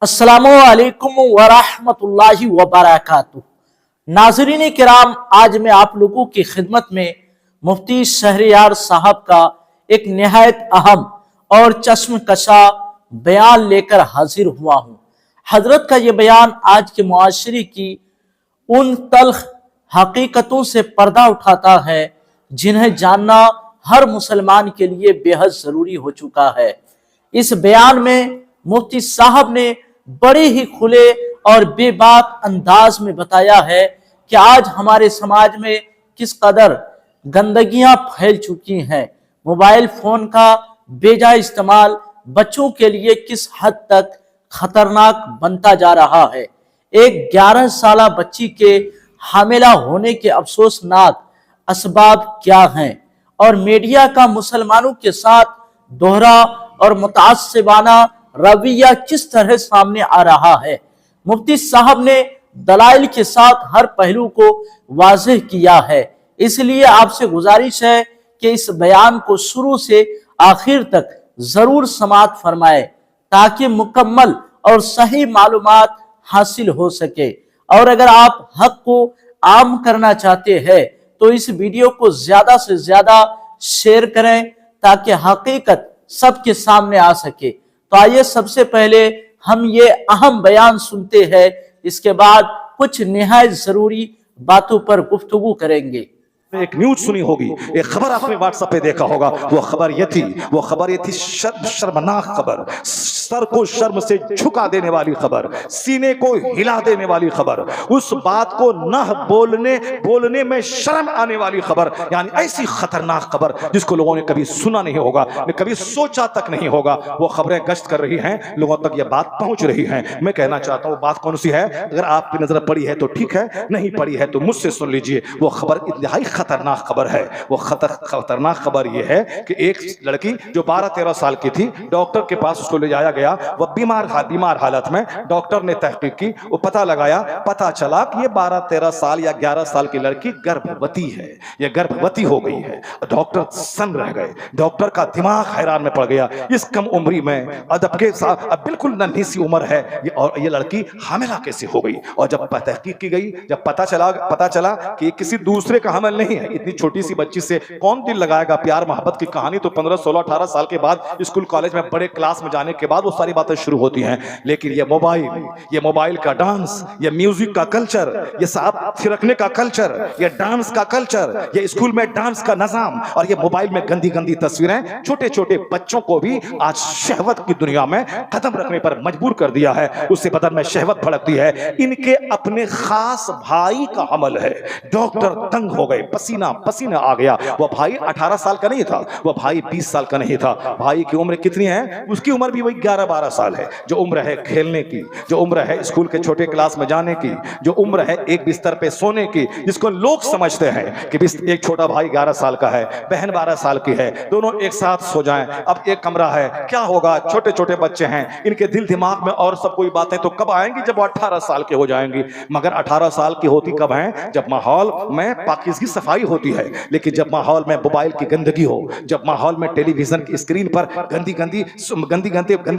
अस्सलामुअलैकुम वरहमतुल्लाहि वबरकातुहू। नाज़रीन किराम, आज मैं आप लोगों की खिदमत में मुफ्ती शहरयार साहब का एक निहायत अहम और चश्मकशा बयान लेकर हाजिर हुआ हूँ। हजरत का ये बयान आज के मुआशरे की उन तल्ख हकीकतों से पर्दा उठाता है जिन्हें जानना हर मुसलमान के लिए बेहद जरूरी हो चुका है। इस बयान में मुफ्ती साहब ने बड़े ही खुले और बेबाक अंदाज में बताया है कि आज हमारे समाज में किस कदर गंदगियां फैल चुकी हैं। मोबाइल फोन का बेजा इस्तेमाल बच्चों के लिए किस हद तक खतरनाक बनता जा रहा है। एक 11 साला बच्ची के हामिला होने के अफसोसनाक असबाब क्या हैं और मीडिया का मुसलमानों के साथ दोहरा और मुतास्सिबाना रवैया किस तरह सामने आ रहा है। मुफ्ती साहब ने दलाइल के साथ हर पहलू को वाज़ेह किया है। इसलिए आपसे गुजारिश है कि इस बयान को शुरू से आखिर तक जरूर समाअत फरमाए ताकि मुकम्मल और सही मालूमात हासिल हो सके। और अगर आप हक को आम करना चाहते हैं तो इस वीडियो को ज्यादा से ज्यादा शेयर करें ताकि हकीकत सबके सामने आ सके। तो आइए सबसे पहले हम ये अहम बयान सुनते हैं, इसके बाद कुछ निहायत जरूरी बातों पर गुफ्तगू करेंगे। एक न्यूज सुनी होगी, एक खबर आपने व्हाट्सएप पे देखा होगा। वो खबर ये थी शर्मनाक खबर, सर को शर्म से झुका देने वाली खबर, सीने को हिला देने वाली खबर, उस बात को न बोलने में शर्म आने वाली खबर, यानी ऐसी खतरनाक खबर जिसको लोगों ने कभी सुना नहीं होगा, कभी सोचा तक नहीं होगा। वो खबरें गश्त कर रही हैं, लोगों तक ये बात पहुंच रही है। मैं कहना चाहता हूँ बात कौन सी है, अगर आपकी नजर पड़ी है तो ठीक है, नहीं पड़ी है तो मुझसे सुन लीजिए। वो खबर इंतहाई खतरनाक खबर है। वो खतरनाक खबर यह है कि एक लड़की जो 12-13 साल की थी, डॉक्टर के पास उसको ले जाया गया। वह बीमार हालत में, डॉक्टर ने तहकीक की, वो पता लगाया, पता चला कि ये 12-13 साल या 11 साल की लड़की गर्भवती है। ये गर्भवती हो गई है। डॉक्टर सन रह गए, डॉक्टर का दिमाग हैरान में पड़ गया। इस कम उम्री में अदब के साथ, अब बिल्कुल नन्ही सी उम्र है और ये लड़की हामिला कैसे हो गई। और जब तहकीक की गई, जब पता चला कि किसी दूसरे का हमल नहीं है, इतनी छोटी सी बच्ची से कौन दिल लगाएगा। प्यार मोहब्बत की कहानी तो 15, 16, 18 साल के बाद, स्कूल कॉलेज में बड़े क्लास में जाने के बाद वो सारी बातें शुरू होती हैं। लेकिन ये मोबाइल का डांस, ये म्यूजिक का कल्चर, ये सांप थिरकने का कल्चर, ये डांस का कल्चर, ये स्कूल में डांस का निजाम और ये मोबाइल में गंदी गंदी तस्वीरें छोटे छोटे बच्चों को भी आज शहवत की दुनिया में कदम रखने पर मजबूर कर दिया है। उससे बदन में शहवत भड़कती है। इनके अपने खास भाई का हमल है। डॉक्टर तंग हो गए, पसीना आ गया। वो भाई 18 साल का नहीं था, वो भाई 20 साल का नहीं था। भाई की उम्र कितनी है? उसकी उम्र भी वही 11-12 साल है। जो उम्र है खेलने की, जो उम्र है स्कूल के छोटे क्लास में जाने की, जो उम्र है एक बिस्तर पे सोने की, जिसको लोग समझते हैं कि एक छोटा भाई 11 साल का है, बहन 12 साल की है, दोनों एक साथ सो जाएं, अब एक कमरा है, क्या होगा। छोटे छोटे बच्चे हैं, इनके दिल दिमाग में और सब कोई बातें तो कब आएंगी, जब 18 साल के हो जाएंगी। मगर 18 साल की होती कब है? जब माहौल में पाकिज़गी सफाई होती है। लेकिन जब माहौल में मोबाइल की गंदगी हो, जब माहौल में टेलीविजन की स्क्रीन पर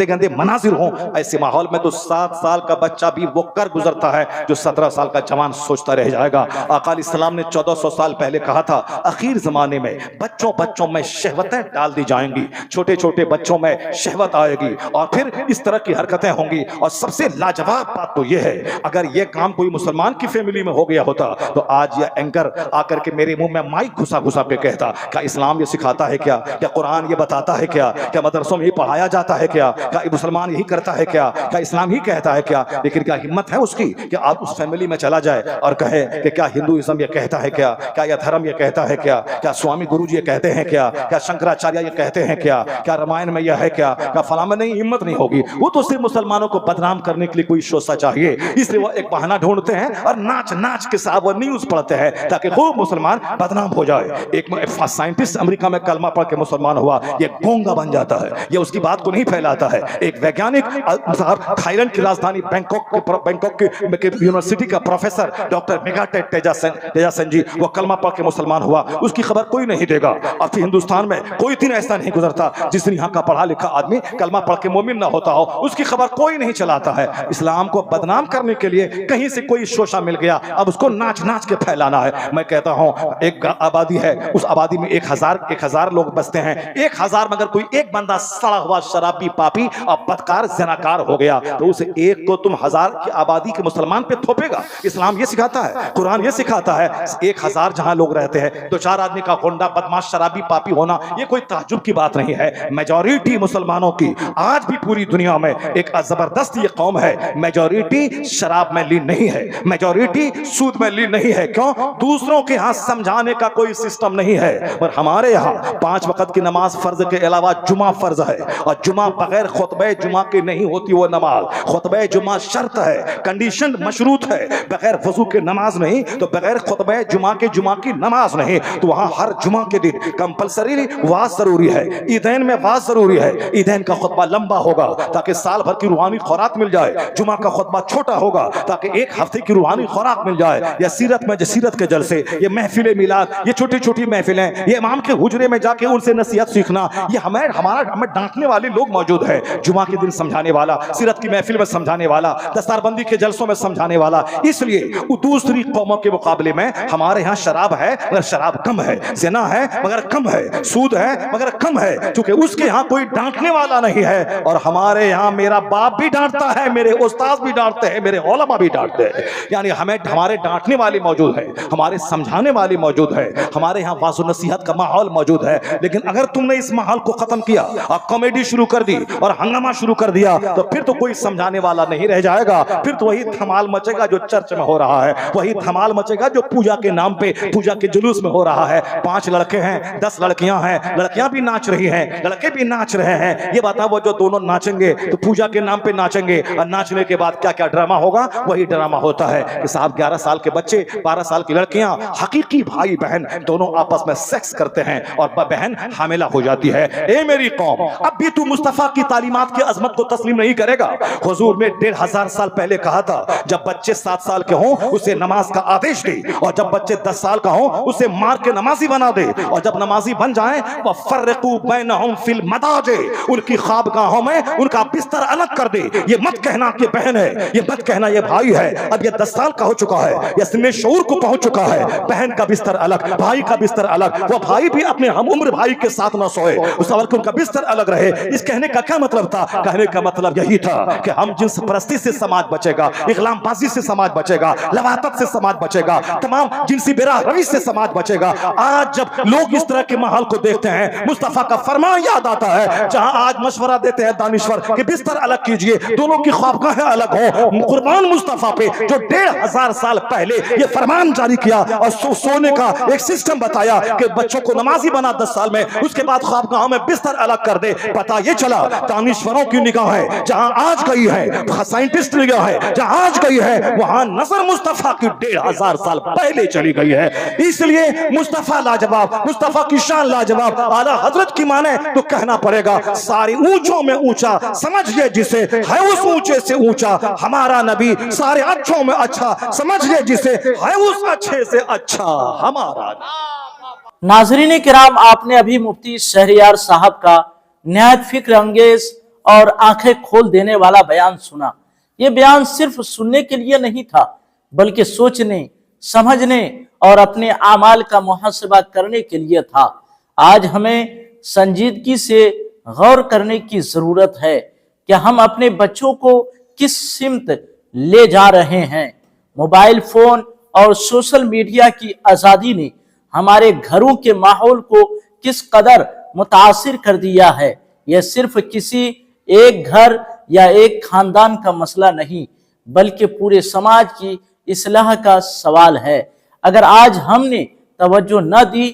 गंदे मनाजिर हो, ऐसे माहौल में तो 7 साल का बच्चा भी वो कर गुजरता है जो 17 साल का जवान सोचता रह जाएगा। आका अलैहिस्सलाम ने 1400 साल पहले कहा था, आखिर जमाने में बच्चों में शहवतें डाल दी जाएंगी, छोटे छोटे बच्चों में शहवत आएगी और फिर इस तरह की हरकतें होंगी। और सबसे लाजवाब बात तो यह है, अगर यह काम कोई मुसलमान की फैमिली में हो गया होता तो आज यह एंकर आकर के मेरे मुंह में माइक घुसा के कहता, क्या इस्लाम ये सिखाता है क्या कुरान ये बताता है क्या मदरसों में ये पढ़ाया जाता है क्या मुसलमान यही करता है क्या इस्लाम ही कहता है क्या। लेकिन क्या हिम्मत है उसकी कि आप उस फैमिली में चला जाए और कहे कि क्या हिंदुइज्म ये कहता है क्या यह धर्म ये कहता है क्या स्वामी गुरु जी ये कहते हैं क्या शंकराचार्य ये कहते हैं क्या रामायण में यह है क्या फलां में। नहीं, हिम्मत नहीं होगी। वो तो सिर्फ मुसलमानों को बदनाम करने के लिए कोई शोषा चाहिए, इसलिए वो एक बहाना ढूंढते हैं और नाच के साथ वो न्यूज पढ़ते हैं ताकि खूब मुसलमान बदनाम हो जाए। एक साइंटिस्ट अमेरिका में कलमा पढ़ के मुसलमान हुआ, ये गोंगा बन जाता है, ये उसकी बात को नहीं फैलाता है। है। एक वैज्ञानिक थाईलैंड की राजधानी बैंकॉक की यूनिवर्सिटी का प्रोफेसर डॉक्टर मेगाटे तेजासन जी, वो कलमा पढ़ के मुसलमान हुआ, उसकी खबर कोई नहीं देगा। अब फिर हिंदुस्तान में कोई दिन ऐसा नहीं गुजरता जिस दिन यहाँ का पढ़ा लिखा आदमी कलमा पढ़ के मोमिन ना होता हो, उसकी खबर कोई नहीं चलाता है। इस्लाम को बदनाम करने के लिए कहीं से कोई शोशा मिल गया, अब उसको नाच नाच के फैलाना है। मैं कहता हूँ एक आबादी है, उस आबादी में 1000 लोग बसते हैं, 1000 मगर कोई एक बंदा सड़ा हुआ शराबी पापी और बदकार ज़नाकार हो गया तो उस एक को तुम 1000 की आबादी के मुसलमान पे थोपेगा। इस्लाम ये सिखाता है, कुरान ये सिखाता है 1000 जहां लोग रहते हैं, 2-4 आदमी का गुंडा बदमाश शराबी पापी होना ये कोई ताज्जुब की बात नहीं है। मेजॉरिटी मुसलमानों की आज भी पूरी दुनिया में एक जबरदस्त ये कौम है, मेजॉरिटी शराब में लीन नहीं है, मेजॉरिटी सूद में लीन नहीं है। क्यों? दूसरों के यहाँ समझाने का कोई सिस्टम नहीं है। और हमारे यहाँ 5 वक्त की नमाज फर्ज के अलावा जुमा फर्ज है, और जुमा बगैर खुतबे जुमा की नहीं होती वो नमाज। खुतबे जुमा शर्त है, कंडीशन मशरूत है, बगैर वजू के नमाज नहीं, तो बगैर खुतबे जुमा की नमाज नहीं। तो वहाँ हर जुमा के दिन कंपलसरी वाज जरूरी है, ईदैन में वाज जरूरी है। ईदैन का खुतबा लंबा होगा ताकि साल भर की रूहानी खुराक मिल जाए, जुमा का खुतबा छोटा होगा ताकि एक हफ्ते की रूहानी खुराक मिल जाए। या सीरत में सीरत के जलसे, ये महफिल मिलाद, ये छोटी छोटी महफिलें, ये इमाम के हुजरे में जाके उनसे नसीहत सीखना, ये हमें डांटने वाले लोग मौजूद हैं। जुमा के दिन समझाने वाला, सीरत की महफिल में समझाने वाला, दस्तारबंदी के जलसों में समझाने वाला। इसलिए दूसरी कौमों के मुकाबले में हमारे यहाँ शराब है मगर शराब कम है, ज़िना है मगर कम है, सूद है मगर कम है, क्योंकि उसके यहाँ कोई डांटने वाला नहीं है। और हमारे यहाँ मेरा बाप भी डांटता है, मेरे उस्ताद भी डांटते हैं, मेरे उलमा भी डांटते हैं। यानी हमारे डांटने वाले मौजूद है, हमारे समझाने वाले मौजूद है, हमारे यहाँ वाज़ो नसीहत का माहौल मौजूद है। लेकिन अगर तुमने इस माहौल को खत्म किया और कॉमेडी शुरू कर दी और हंगामा शुरू कर दिया तो फिर तो कोई समझाने वाला नहीं रह जाएगा। फिर तो वही धमाल मचेगा जो चर्च में हो रहा है, वही धमाल मचेगा जो पूजा के नाम पे, पूजा के जुलूस में हो रहा है। 5 लड़के हैं, 10 लड़कियां हैं, लड़कियां भी नाच रही हैं, लड़के भी नाच रहे हैं। ये बताओ वो जो दोनों नाचेंगे तो पूजा के नाम पे नाचेंगे, और नाचने के बाद क्या क्या ड्रामा होगा? वही ड्रामा होता है कि साहब 11 साल के बच्चे, 12 साल की लड़कियां, हकीकी भाई बहन दोनों आपस में सेक्स करते हैं और बहन हामिला हो जाती है। ए मेरी कौम, अब भी तू मुस्तफा की तालीमात की अजमत को तस्लीम नहीं करेगा? हुजूर ने 1500 साल पहले कहा था जब बच्चे 7 साल के हों उसे नमाज का आदेश दे, और जब बच्चे 10 साल का हो उसे मार के नमाजी बना दे, और जब नमाजी बन जाए वह फर्रकू बैनहुम फिल मदाजे, उनकी ख्वाबगाहों में उनका बिस्तर अलग कर दे। ये मत कहना कि बहन है, ये मत कहना ये भाई है। अब ये 10 साल का हो चुका है, ये सिने शऊर को पहुंच चुका है। बहन का बिस्तर अलग, भाई का बिस्तर अलग, वो भाई भी अपने हम उम्र भाई के साथ न सोए, उस वक्त उनका बिस्तर अलग रहे। इस कहने का क्या मतलब था? कहने का मतलब यही था कि हम जिन्स परस्ती से समाज बचेगा, इगलामबाजी से समाज बचेगा, लवातत से समाज बचेगा, तमाम जिनसी बेराहवी से समाज बचेगा। आज जब लोग इस तरह के माहौल को देखते हैं, मुस्तफा का फरमान याद आता है, जहां आज मशवरा देते हैं दानिश्वर कि बिस्तर अलग कीजिए, दोनों की ख्वाबगाहें अलग हो। कुर्बान मुस्तफा पे जो 1500 साल पहले ये फरमान जारी किया और सोने का एक सिस्टम बताया कि बच्चों को नमाजी बना 10 साल में, उसके बाद ख्वाबगाहों में बिस्तर अलग कर दे। पता ये चला दानिश्वरों की निगाहें जहां आज गई है, साइंटिस्ट निगाहें जहां आज गई है, वहां नजर मुस्तफा की 1500 साल पहले चली गई है। इसलिए मुस्तफा लाजवाब, मुस्तफा की शान लाजवाब। आला हजरत की माने तो कहना पड़ेगा सारे ऊंचों में ऊंचा, समझिए जिसे है उस ऊंचे से ऊंचा। हमारा नबी सारे अच्छों में अच्छा, समझिए जिसे है उस अच्छे से अच्छा हमारा। नाजरीन किराम, आपने अभी मुफ्ती शहरियार साहब का निहायत फिक्र अंगेज और आंखें खोल देने वाला बयान सुना। यह बयान सिर्फ सुनने के लिए नहीं था, बल्कि सोचने, समझने और अपने आमाल का मुहासबा करने के लिए था। आज हमें संजीदगी से गौर करने की जरूरत है कि हम अपने बच्चों को किस सिमत ले जा रहे हैं। मोबाइल फोन और सोशल मीडिया की आज़ादी ने हमारे घरों के माहौल को किस कदर मुतासिर कर दिया है। यह सिर्फ किसी एक घर या एक खानदान का मसला नहीं, बल्कि पूरे समाज की इस्लाह का सवाल है। अगर आज हमने तवज्जो न दी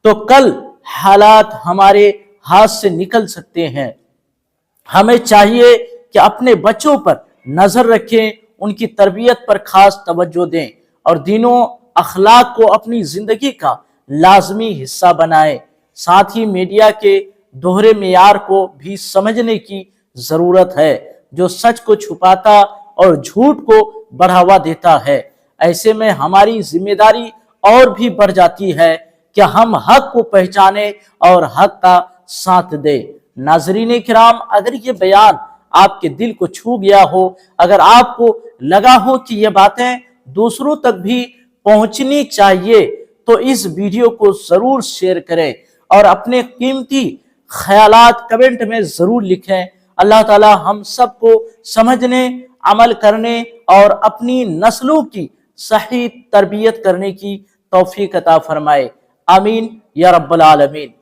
तो कल हालात हमारे हाथ से निकल सकते हैं। हमें चाहिए कि अपने बच्चों पर नजर रखें, उनकी तरबियत पर खास तवज्जो दें और दीनों अखलाक को अपनी जिंदगी का लाजमी हिस्सा बनाएं। साथ ही मीडिया के दोहरे मेयार को भी समझने की जरूरत है, जो सच को छुपाता और झूठ को बढ़ावा देता है। ऐसे में हमारी जिम्मेदारी और भी बढ़ जाती है कि हम हक को पहचाने और हक का साथ दे। नाजरीन किराम, अगर ये बयान आपके दिल को छू गया हो, अगर आपको लगा हो कि ये बातें दूसरों तक भी पहुंचनी चाहिए, तो इस वीडियो को जरूर शेयर करें और अपने कीमती ख्यालात कमेंट में जरूर लिखें। अल्लाह ताला हम सबको समझने, अमल करने और अपनी नस्लों की सही तरबियत करने की तौफीक अता फरमाए। आमीन या रब्बल आलमीन।